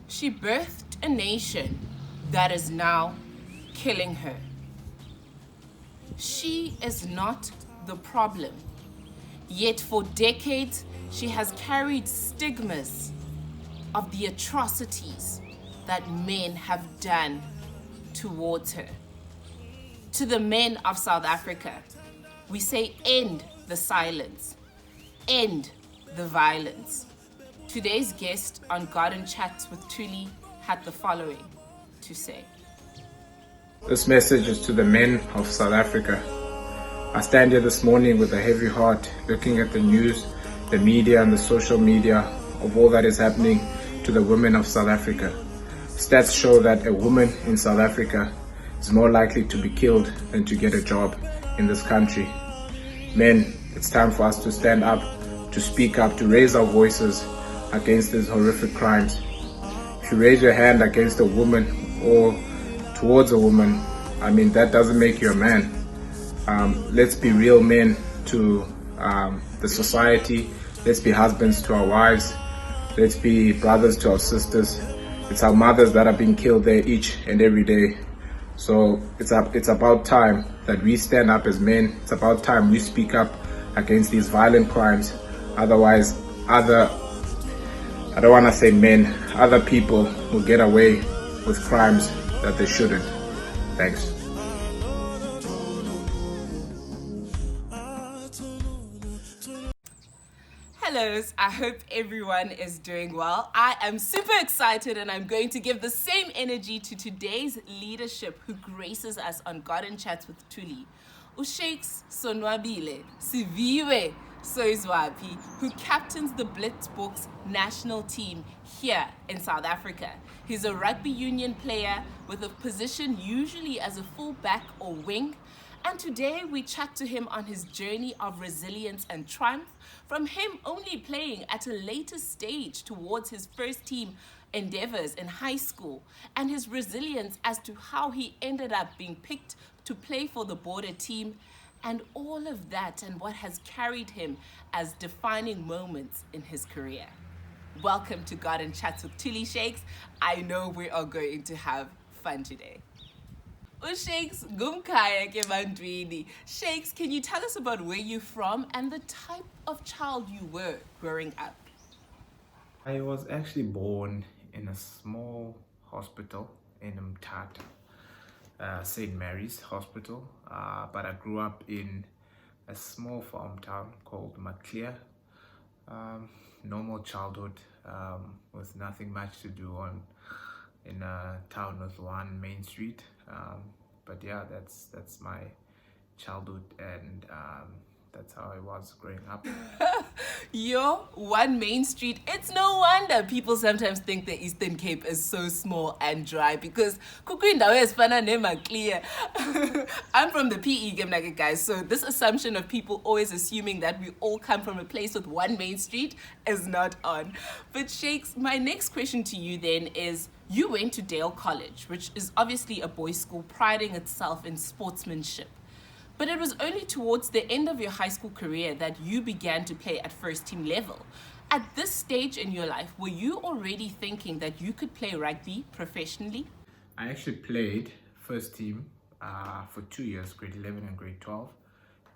She birthed a nation that is now killing her. She is not the problem, yet for decades she has carried stigmas of the atrocities that men have done towards her. To the men of South Africa, we say end the silence, end the violence. Today's guest on Garden Chats with Thuli had the following to say. This message is to the men of South Africa. I stand here this morning with a heavy heart, looking at the news, the media and the social media of all that is happening to the women of South Africa. Stats show that a woman in South Africa is more likely to be killed than to get a job in this country. Men, it's time for us to stand up, to speak up, to raise our voices against these horrific crimes. If you raise your hand against a woman or towards a woman, that doesn't make you a man. Let's be real men to the society. Let's be husbands to our wives. Let's be brothers to our sisters. It's our mothers that are being killed there each and every day. So it's about time that we stand up as men. It's about time we speak up against these violent crimes. Otherwise, I don't want to say men, other people will get away with crimes that they shouldn't. Thanks. Hello, I hope everyone is doing well. I am super excited and I'm going to give the same energy to today's leadership who graces us on Garden Chats with Thuli. uShakes Sonwabile, Siviwe Soyizwaphi, who captains the Blitzboks national team here in South Africa. He's a rugby union player with a position usually as a fullback or wing. And today we chat to him on his journey of resilience and triumph, from him only playing at a later stage towards his first team endeavors in high school, and his resilience as to how he ended up being picked to play for the border team, and all of that and what has carried him as defining moments in hhis career. Welcome to Garden Chats with Thuli Shakes. I know we are going to have fun today. uShakes gumkhaya ke bantwini. Shakes, can you tell us about where you're from and the type of child you were growing up? I was actually born in a small hospital in uMthatha, St. Mary's Hospital, but I grew up in a small farm town called Maclear. Normal childhood with nothing much to do in a town with one main street. But yeah, that's my childhood, and that's how I was growing up. Yo, one main street. It's no wonder people sometimes think the Eastern Cape is so small and dry, because kukwindawo ezifana neMaclear. I'm from the PE game, guys, so this assumption of people always assuming that we all come from a place with one main street is not on. But Shakes, my next question to you then is, you went to Dale College, which is obviously a boys' school priding itself in sportsmanship. But it was only towards the end of your high school career that you began to play at first team level. At this stage in your life, were you already thinking that you could play rugby professionally? I actually played first team for 2 years, grade 11 and grade 12.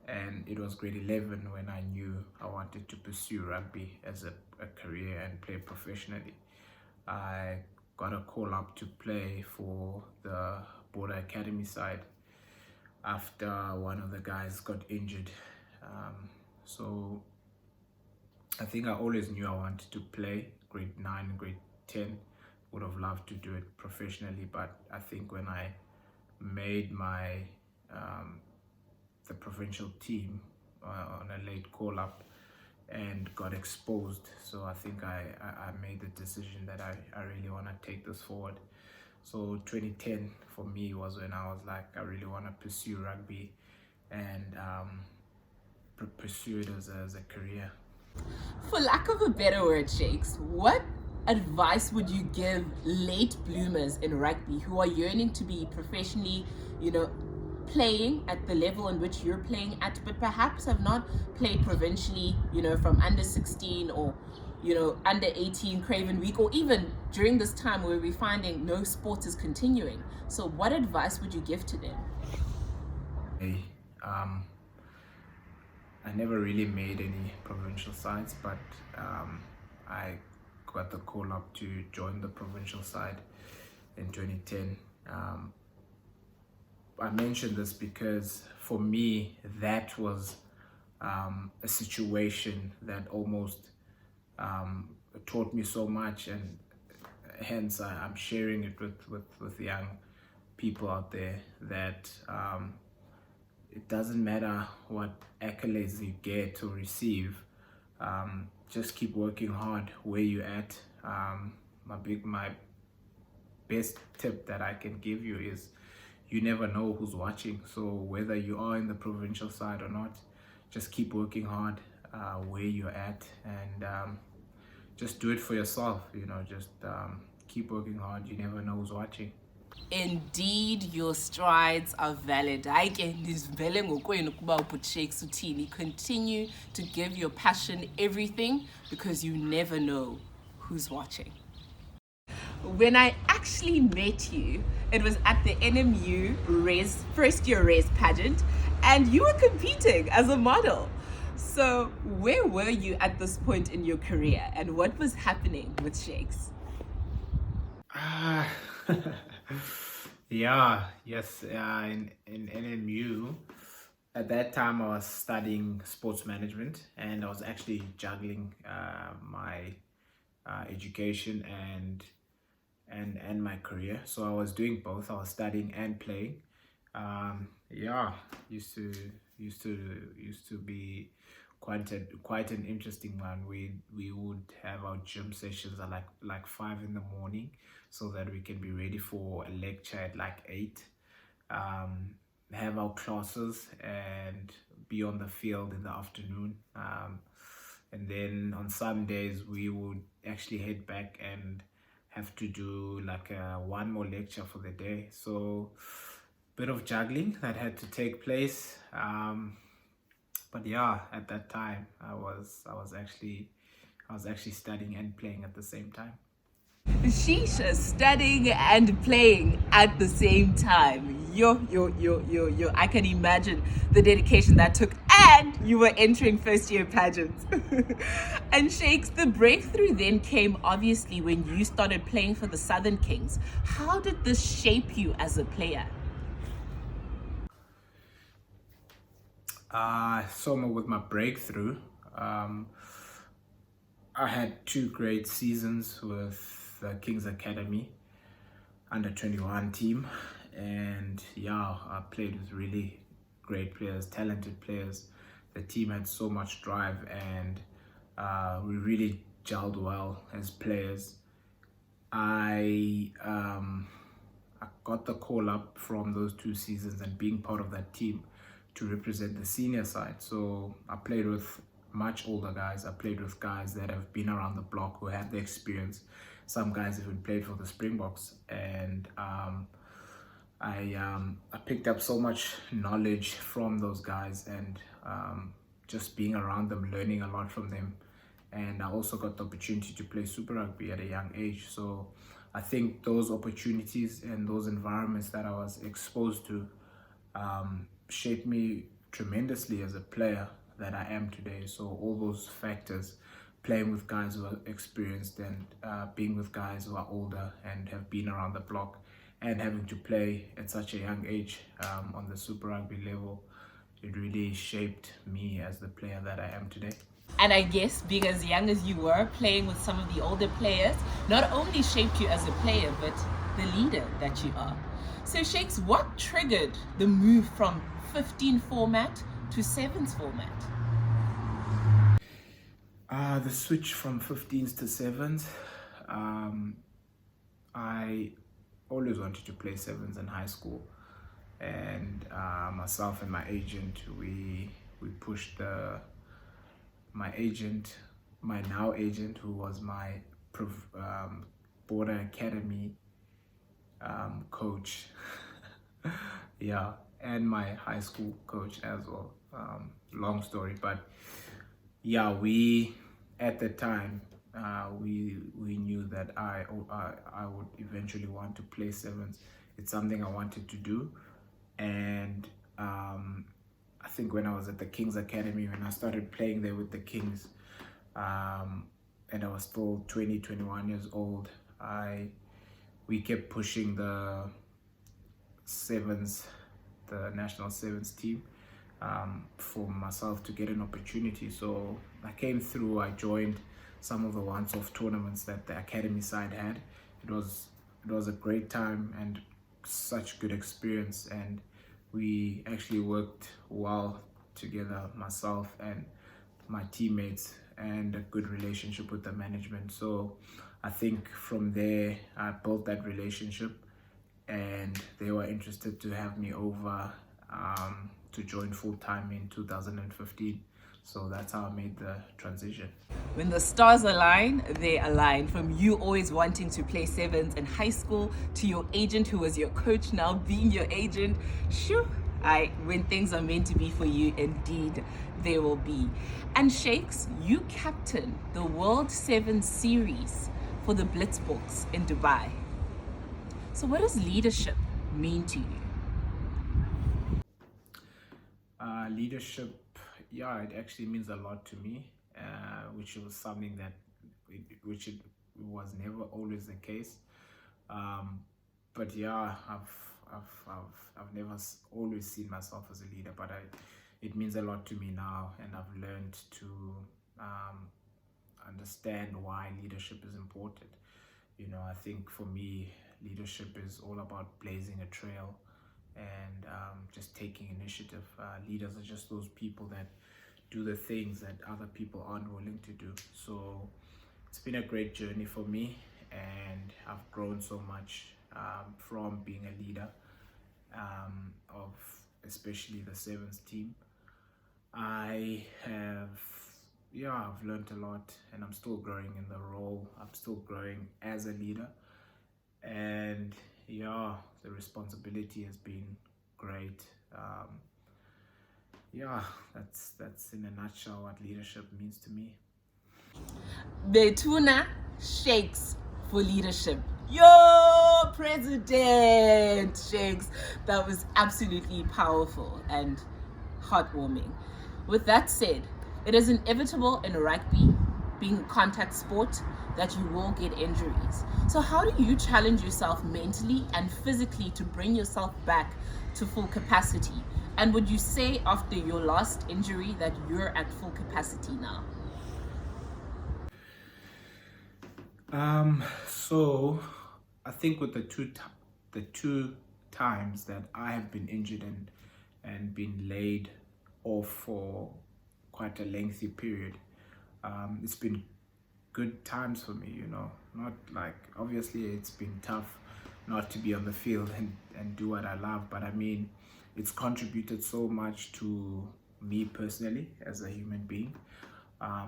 And it was grade 11 when I knew I wanted to pursue rugby as a career and play professionally. I got a call up to play for the Border Academy side after one of the guys got injured. So I think I always knew I wanted to play. Grade 9 and grade 10 would have loved to do it professionally, but I think when I made my the provincial team on a late call up and got exposed, so I think I made the decision that I really want to take this forward. So 2010 for me was when I was like, I really want to pursue rugby and pursue it as a career. For lack of a better word, Shakes, what advice would you give late bloomers in rugby who are yearning to be professionally, playing at the level in which you're playing at, but perhaps have not played provincially, from under 16 or under 18 Craven Week, or even during this time where we're finding no sport is continuing. So what advice would you give to them? I never really made any provincial sides, but I got the call up to join the provincial side in 2010. I mentioned this because for me, that was a situation that almost taught me so much, and hence I'm sharing it with young people out there that it doesn't matter what accolades you get or receive, just keep working hard where you're at. My best tip that I can give you is you never know who's watching. So whether you are in the provincial side or not, just keep working hard where you're at, and just do it for yourself. Just keep working hard. You never know who's watching. Indeed, your strides are valid. Continue to give your passion everything, because you never know who's watching. When I actually met you, it was at the NMU first year Res pageant, and you were competing as a model. So where were you at this point in your career, and what was happening with Shakes? In NMU, at that time I was studying sports management, and I was actually juggling my education and my career. So I was doing both. I was studying and playing. Used to be quite an interesting one. We would have our gym sessions at like 5 in the morning, so that we can be ready for a lecture at like 8. Have our classes and be on the field in the afternoon. And then on some days we would actually head back and have to do like one more lecture for the day. So bit of juggling that had to take place. But yeah, at that time I was actually studying and playing at the same time. Sheesh, studying and playing at the same time. Yo. I can imagine the dedication that took, and you were entering first year pageants. And Shakes, the breakthrough then came obviously when you started playing for the Southern Kings. How did this shape you as a player? So with my breakthrough, I had 2 great seasons with the Kings Academy under 21 team, and I played with really great players, talented players. The team had so much drive, and we really gelled well as players. I got the call up from those 2 seasons and being part of that team to represent the senior side. So I played with much older guys. I played with guys that have been around the block, who had the experience. Some guys even played for the Springboks, and I picked up so much knowledge from those guys, and just being around them, learning a lot from them. And I also got the opportunity to play Super Rugby at a young age. So I think those opportunities and those environments that I was exposed to shaped me tremendously as a player that I am today. So all those factors, playing with guys who are experienced, and being with guys who are older and have been around the block, and having to play at such a young age on the Super Rugby level, it really shaped me as the player that I am today. And I guess being as young as you were, playing with some of the older players, not only shaped you as a player, but the leader that you are. So Shakes, what triggered the move from 15 format to 7s format? The switch from 15s to 7s, I always wanted to play 7s in high school, and myself and my agent, we pushed my agent, my now agent, who was my border academy coach, and my high school coach as well. Long story, but we at the time we knew that I would eventually want to play sevens. It's something I wanted to do, and I think when I was at the Kings Academy, when I started playing there with the Kings, and I was still 20, 21 years old, we kept pushing the sevens, the national sevens team, for myself to get an opportunity. So I came through. I joined some of the once-off tournaments that the academy side had. It was a great time and such good experience, and we actually worked well together, myself and my teammates, and a good relationship with the management. So I think from there I built that relationship, and they were interested to have me over to join full-time in 2015. So that's how I made the transition. When the stars align, they align. From you always wanting to play sevens in high school to your agent who was your coach now being your agent. Shoo, when things are meant to be for you, indeed they will be. And Shakes, you captain the World Sevens Series for the Blitzboks in Dubai. So what does leadership mean to you? Leadership, yeah, it actually means a lot to me, which was something that which it was never always the case. But yeah, I've never always seen myself as a leader, but it means a lot to me now, and I've learned to understand why leadership is important. I think for me, leadership is all about blazing a trail and just taking initiative. Leaders are just those people that do the things that other people aren't willing to do. So it's been a great journey for me, and I've grown so much from being a leader of especially the sevens team. I've learned a lot, and I'm still growing in the role. I'm still growing as a leader, and yeah, the responsibility has been great. That's in a nutshell what leadership means to me. Betuna Shakes for leadership. Yo, President Shakes. That was absolutely powerful and heartwarming. With that said, it is inevitable in rugby, being a contact sport, that you will get injuries. So how do you challenge yourself mentally and physically to bring yourself back to full capacity? And would you say after your last injury that you're at full capacity now? So I think with the two times that I have been injured and been laid off for quite a lengthy period, it's been good times for me. Not like, obviously it's been tough not to be on the field and do what I love, but I mean, it's contributed so much to me personally as a human being,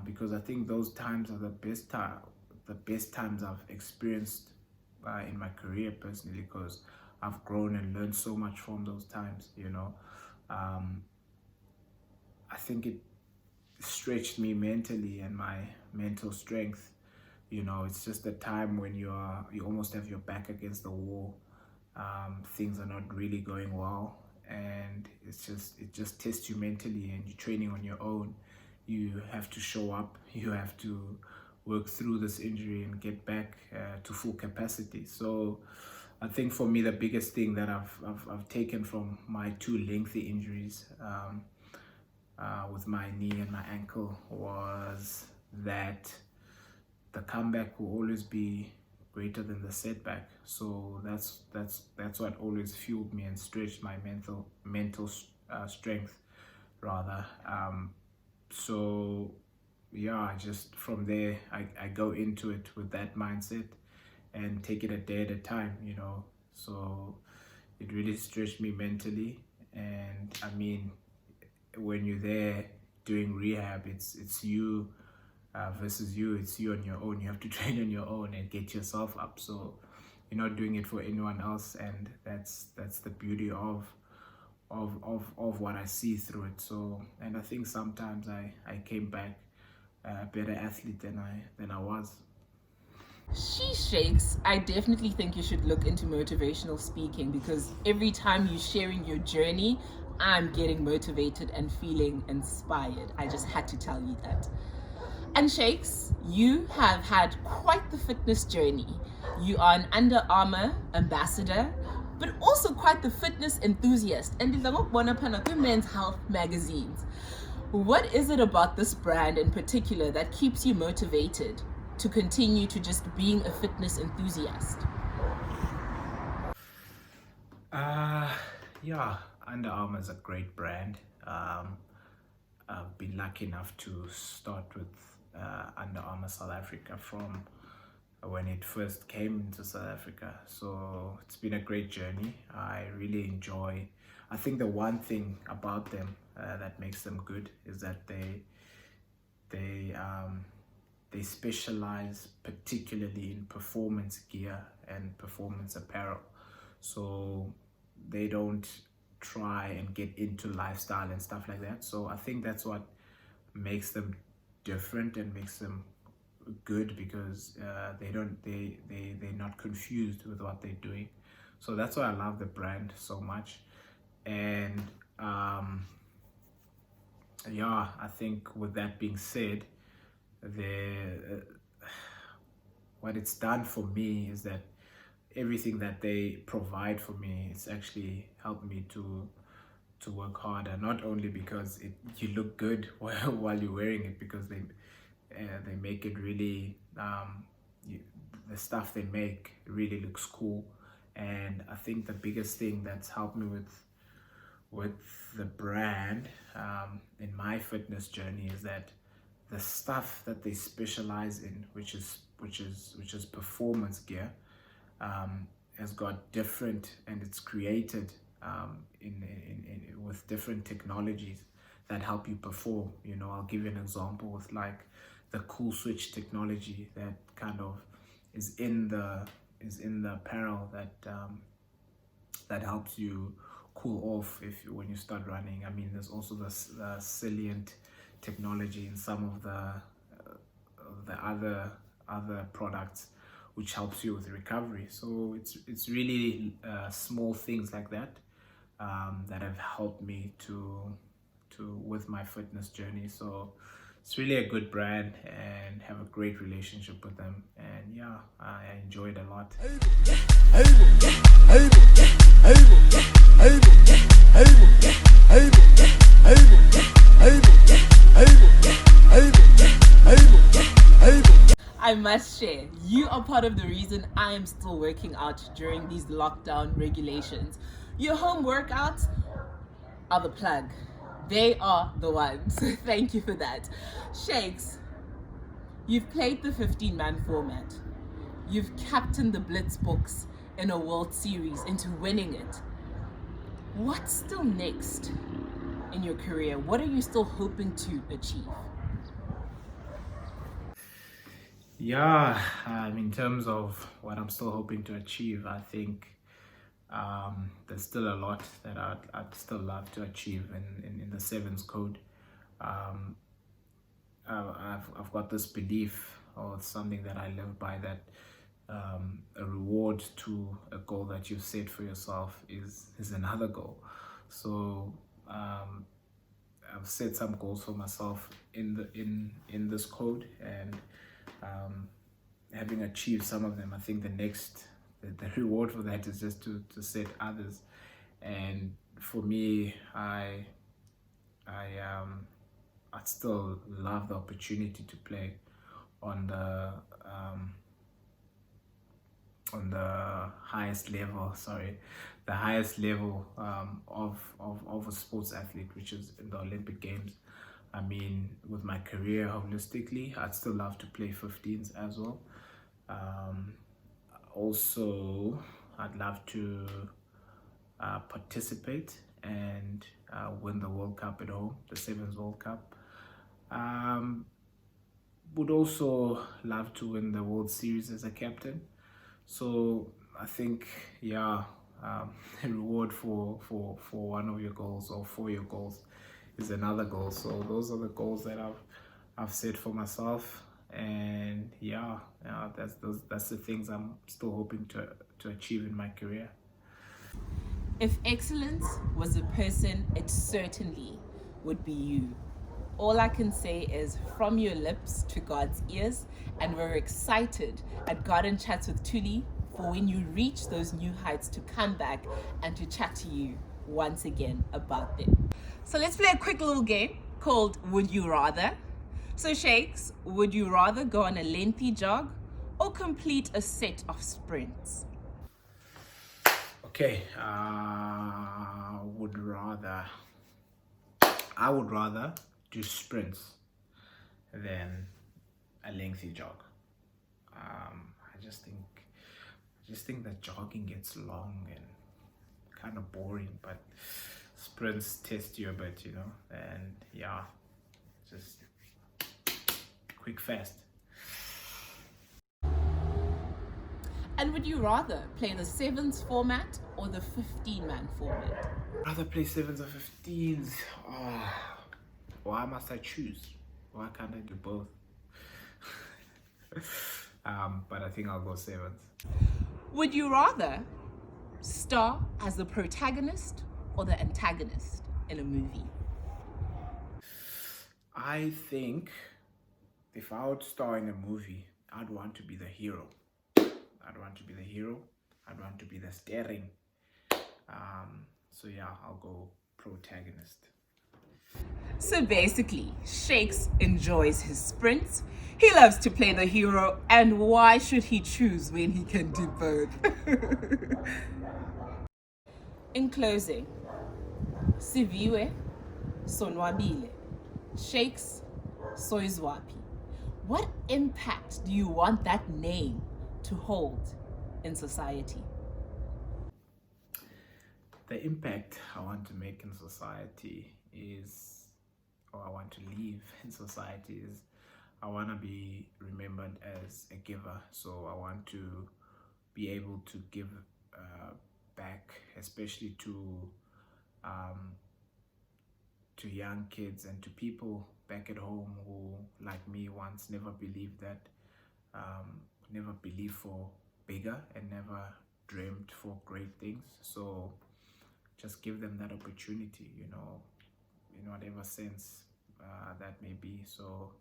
because I think those times are the best times I've experienced in my career personally, because I've grown and learned so much from those times. I think it stretched me mentally and my mental strength. It's just a time when you almost have your back against the wall. Things are not really going well, and it just tests you mentally, and you're training on your own. You have to show up. You have to work through this injury and get back to full capacity. So I think for me, the biggest thing that I've taken from my two lengthy injuries, with my knee and my ankle, was that the comeback will always be greater than the setback. So that's what always fueled me and stretched my mental strength rather. So yeah, just from there I go into it with that mindset and take it a day at a time. So it really stretched me mentally. And I mean, when you're there doing rehab, it's you versus you. It's you on your own. You have to train on your own and get yourself up. So you're not doing it for anyone else, and that's the beauty of what I see through it. So, and I think sometimes I came back a better athlete than I was. She shakes. I definitely think you should look into motivational speaking, because every time you're sharing your journey, I'm getting motivated and feeling inspired. I just had to tell you that. And Shakes, you have had quite the fitness journey. You are an Under Armour ambassador, but also quite the fitness enthusiast. And in men's health magazines. What is it about this brand in particular that keeps you motivated to continue to just being a fitness enthusiast? Yeah, Under Armour is a great brand. I've been lucky enough to start with Under Armour South Africa from when it first came into South Africa. So it's been a great journey. I really enjoy. I think the one thing about them that makes them good is that they specialize particularly in performance gear and performance apparel. So they don't try and get into lifestyle and stuff like that. So I think that's what makes them different and makes them good, because they're not confused with what they're doing. So that's why I love the brand so much. And yeah, I think with that being said, what it's done for me is that everything that they provide for me, it's actually helped me to work harder. Not only because you look good while you're wearing it, because they make it really the stuff they make really looks cool. And I think the biggest thing that's helped me with the brand in my fitness journey is that the stuff that they specialize in, which is performance gear, has got different, and it's created with different technologies that help you perform. You know, I'll give you an example with like the cool switch technology that kind of is in the apparel that helps you cool off when you start running. I mean, there's also the salient technology in some of the other products which helps you with recovery. So it's really small things like that that have helped me to with my fitness journey. So it's really a good brand and have a great relationship with them. And yeah, I enjoy it a lot. I must share, you are part of the reason I am still working out during these lockdown regulations. Your home workouts are the plug. They are the ones. Thank you for that. Shakes, you've played the 15-man format. You've captained the Blitzboks in a World Series into winning it. What's still next in your career? What are you still hoping to achieve? Yeah, in terms of what I'm still hoping to achieve, I think there's still a lot that I'd still love to achieve in the sevens code. I've got this belief, or it's something that I live by, that a reward to a goal that you've set for yourself is another goal. So I've set some goals for myself in this code, and having achieved some of them, I think the reward for that is just to set others. And for me, I'd still love the opportunity to play on the highest level. The highest level of a sports athlete, which is in the Olympic Games. I mean, with my career holistically, I'd still love to play 15s as well. Also, I'd love to participate and win the World Cup at home, the Sevens World Cup. Would also love to win the World Series as a captain. So I think, yeah, a reward for one of your goals or for your goals is another goal. So those are the goals that I've set for myself, and that's the things I'm still hoping to achieve in my career. If excellence was a person, it certainly would be you. All I can say is from your lips to God's ears, and we're excited at Garden Chats with Thuli for when you reach those new heights to come back and to chat to you once again about them. So let's play a quick little game called Would You Rather? So Shakes, would you rather go on a lengthy jog or complete a set of sprints? Okay, I would rather do sprints than a lengthy jog. I just think that jogging gets long and kind of boring, but sprints test you a bit, and just quick, fast. And would you rather play the sevens format or the 15-man format? Rather play sevens or 15s. Why must I choose? Why can't I do both? But I think I'll go sevens. Would you rather star as the protagonist or the antagonist in a movie? I think if I would star in a movie, I'd want to be the hero. I'd want to be the steering. So I'll go protagonist. So basically, Shakes enjoys his sprints. He loves to play the hero, and why should he choose when he can do both? In closing, Siviwe, Sonwabile, Shakes, Soyizwaphi. What impact do you want that name to hold in society? The impact I want to make in society I want to leave in society is, I want to be remembered as a giver. So I want to be able to give back, especially to young kids and to people back at home who, like me, once never believed for bigger and never dreamed for great things. So just give them that opportunity, in whatever sense that may be. So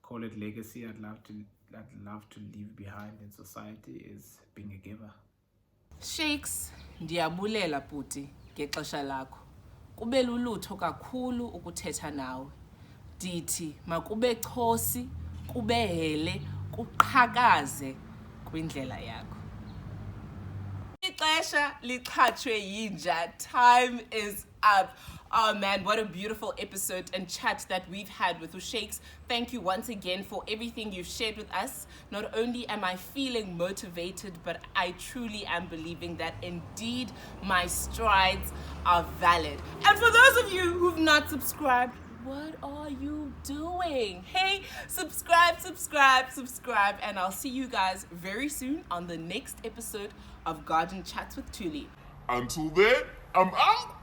call it legacy I'd love to leave behind in society is being a giver. Shakes, ndiyabulela puti ngexesha lakho. Kube lulutho kakhulu ukuthetha nawe. Dithi makube chosi, kube hele, kuqhakaze kwindlela yakho. Ixesha liqhathwe yinja. Time is up. Oh man, what a beautiful episode and chat that we've had with Shakes. Thank you once again for everything you've shared with us. Not only am I feeling motivated, but I truly am believing that indeed my strides are valid. And for those of you who've not subscribed, what are you doing? Hey, subscribe, and I'll see you guys very soon on the next episode of Garden Chats with Thuli. Until then, I'm out.